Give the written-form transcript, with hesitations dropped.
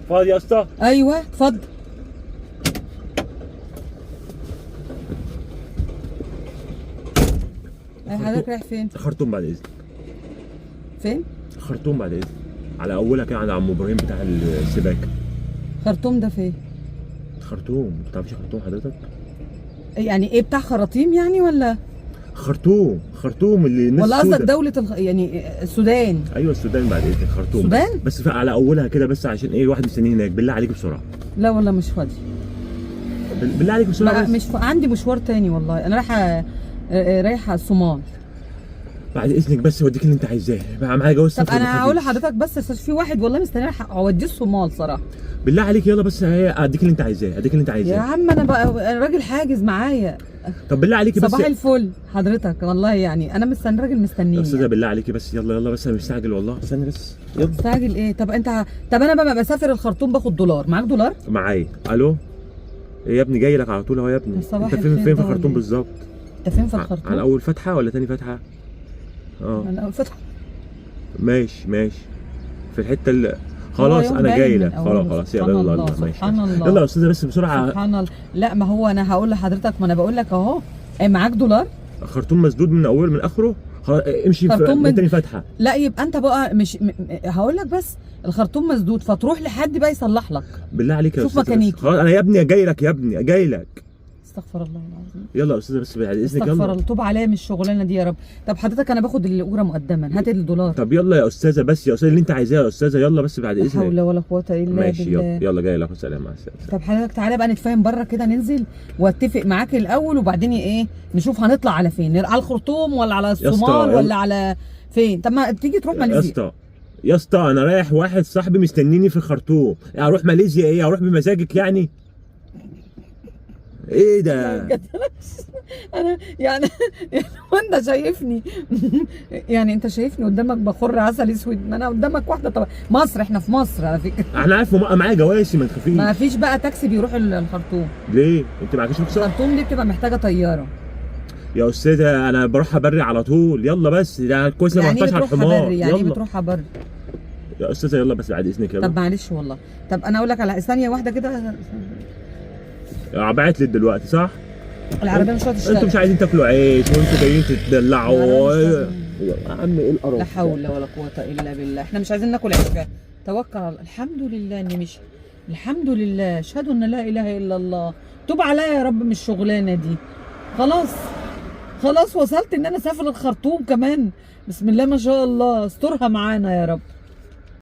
فاضي يا اسطى؟ ايوه اتفضل. حضرتك رايح فين؟ خرطوم بعد اذنك. فين؟ خرطوم بعد اذنك. على اولها كده عند عم ابراهيم بتاع السباكه. خرطوم ده فين؟ خرطوم، ما تعرفيش خرطوم حضرتك؟ يعني ايه بتاع خراطيم يعني ولا؟ خرطوم اللي الناس ولا قصدك السوداء. دولة يعني السودان؟ ايوه السودان بعد اذنك، خرطوم. السودان؟ بس على اولها كده، بس عشان ايه الواحد مستنيه هناك. بالله عليك بسرعه. لا والله مش فاضي. بالله عليك بسرعه. لا بس. مش عندي مشوار تاني والله، انا رايحه الصومال. بعد اذنك بس اوديك اللي انت عايزاه، بقى معايا جواز سفر. طب انا هقول لحضرتك بس في واحد والله مستني اوديه الصومال صراحه. بالله عليك يلا بس اديك اللي انت عايزاه، اديك اللي انت عايزاه. يا عم انا بقى راجل حاجز معايا. طب بالله عليكي بس. صباح الفل حضرتك والله، يعني انا راجل مستنيه. يا استاذه بالله عليكي بس يلا بس انا مستعجل والله. استني بس يلا. مستعجل ايه؟ طب انا بقى بسافر الخرطوم باخد دولار. معاك دولار؟ معايا. الو ايه يا ابني؟ جاي لك على طول اهو يا ابني. صباح انت فين الخير في الخرطوم بالظبط؟ انت فين في الخرطوم؟ على اول فتحه ولا تاني فتحه؟ على اول فتحه. ماشي في الحته اللي خلاص انا جاي لك. خلاص يلا سبحان الله. يلا يا استاذه بس بسرعه. سبحان الله. لا ما هو انا هقول لحضرتك، ما انا بقول لك اهو. معاك دولار؟ خرطوم مسدود من اوله من اخره. امشي من تاني فتحه. لا يبقى انت بقى مش هقول لك بس الخرطوم مسدود، فتروح لحد بقى يصلح لك. بالله عليك يا استاذ، شوف ميكانيكي. خلاص انا يا ابني جاي لك جاي لك. استغفر الله العظيم. يلا يا استاذه بس بعد اذنك يلا. استغفر الله، توب عليا من الشغلانه دي يا رب. طب حضرتك انا باخد الاجره مقدما، هات الدولار. طب يلا يا استاذه بس يا استاذه اللي انت عايزاه يا استاذه. يلا بس بعد اذنك. لا حول ولا قوه الا بالله. ماشي يلا جاي لك. سلام مع السلامه. طب حضرتك تعالى بقى نتفاهم بره كده، ننزل واتفق معاك الاول، وبعدين ايه نشوف هنطلع على فين، على الخرطوم ولا على الصومال ولا على فين؟ طب ما تيجي تروح ماليزيا. يا اسطى انا رايح، واحد صاحبي مستنيني في الخرطوم. اروح ماليزيا ايه؟ اروح بمزاجك يعني؟ ايه ده؟ انا يعني وانت شايفني يعني انت شايفني قدامك بخر عسل اسود، ما انا قدامك واحده. طب مصر، احنا في مصر على فكره. احنا عارف معايا جواسي، ما تخافيش. ما فيش بقى تاكسي بيروح الخرطوم. ليه؟ انت معكيش رخصه؟ الخرطوم دي بتبقى محتاجه طياره يا استاذه. انا بروح ابري على طول. يلا بس ده كويس ما رحتش على الحمار. يعني بتروح ابري يا استاذه. يلا بس بعد اذنك يلا. طب معلش والله. طب انا اقول لك على ثانيه واحده كده. بعت لي دلوقتي صح؟ العربيه مش هتشتغل. انتوا مش عايزين تاكلوا عيش وانتوا جايين تتدلعوا. يا عم ايه القرف؟ لا حول ولا قوه الا بالله. احنا مش عايزين ناكل عيش. توكل على الحمد لله اني مش. الحمد لله، اشهد ان لا اله الا الله. توب عليا يا رب من الشغلانه دي. خلاص وصلت ان انا اسافر الخرطوم كمان. بسم الله ما شاء الله، استرها معانا يا رب.